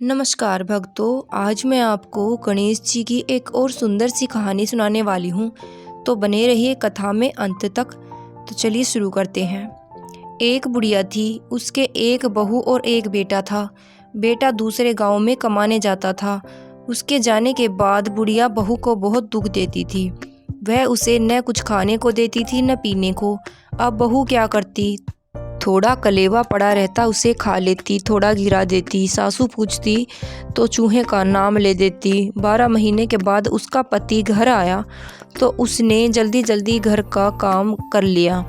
नमस्कार भक्तों, आज मैं आपको गणेश जी की एक और सुंदर सी कहानी सुनाने वाली हूँ। तो बने रहिए कथा में अंत तक। तो चलिए शुरू करते हैं। एक बुढ़िया थी, उसके एक बहू और एक बेटा था। बेटा दूसरे गांव में कमाने जाता था। उसके जाने के बाद बुढ़िया बहू को बहुत दुख देती थी। वह उसे न कुछ खाने को देती थी न पीने को। अब बहू क्या करती, थोड़ा कलेवा पड़ा रहता उसे खा लेती, थोड़ा गिरा देती। सासू पूछती तो चूहे का नाम ले देती। 12 महीने के बाद उसका पति घर आया तो उसने जल्दी जल्दी घर का काम कर लिया।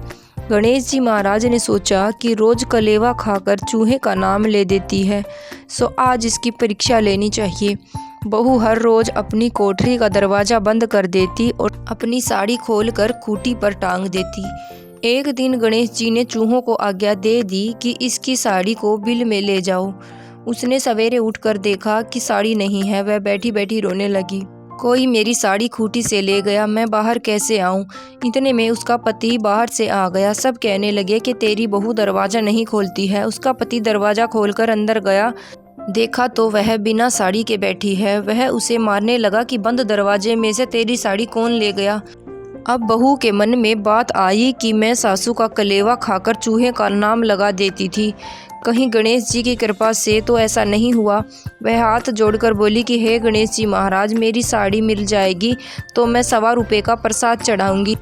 गणेश जी महाराज ने सोचा कि रोज कलेवा खाकर चूहे का नाम ले देती है, सो आज इसकी परीक्षा लेनी चाहिए। बहू हर रोज अपनी कोठरी का दरवाज़ा बंद कर देती और अपनी साड़ी खोलकर खूंटी पर टांग देती। एक दिन गणेश जी ने चूहों को आज्ञा दे दी कि इसकी साड़ी को बिल में ले जाओ। उसने सवेरे उठकर देखा कि साड़ी नहीं है। वह बैठी बैठी रोने लगी। कोई मेरी साड़ी खूंटी से ले गया, मैं बाहर कैसे आऊं? इतने में उसका पति बाहर से आ गया। सब कहने लगे कि तेरी बहू दरवाज़ा नहीं खोलती है। उसका पति दरवाज़ा खोलकर अंदर गया, देखा तो वह बिना साड़ी के बैठी है। वह उसे मारने लगा कि बंद दरवाजे में से तेरी साड़ी कौन ले गया? अब बहू के मन में बात आई कि मैं सासू का कलेवा खाकर चूहे का नाम लगा देती थी। कहीं गणेश जी की कृपा से तो ऐसा नहीं हुआ। वह हाथ जोड़कर बोली कि हे गणेश जी महाराज, मेरी साड़ी मिल जाएगी तो मैं 1.25 रुपये का प्रसाद चढ़ाऊंगी।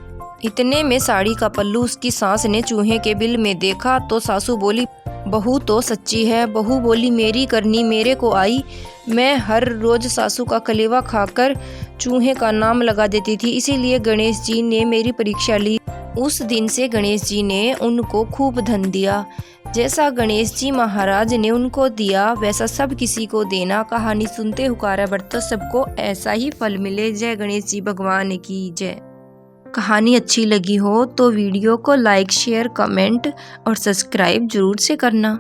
इतने में साड़ी का पल्लू उसकी सास ने चूहे के बिल में देखा तो सासू बोली, बहू तो सच्ची है। बहू बोली, मेरी करनी मेरे को आई। मैं हर रोज सासू का कलेवा खाकर चूहे का नाम लगा देती थी, इसीलिए गणेश जी ने मेरी परीक्षा ली। उस दिन से गणेश जी ने उनको खूब धन दिया। जैसा गणेश जी महाराज ने उनको दिया वैसा सब किसी को देना। कहानी सुनते हुकारा बरतो, सबको ऐसा ही फल मिले। जय गणेश जी भगवान की जय। कहानी अच्छी लगी हो तो वीडियो को लाइक, शेयर, कमेंट और सब्सक्राइब जरूर से करना।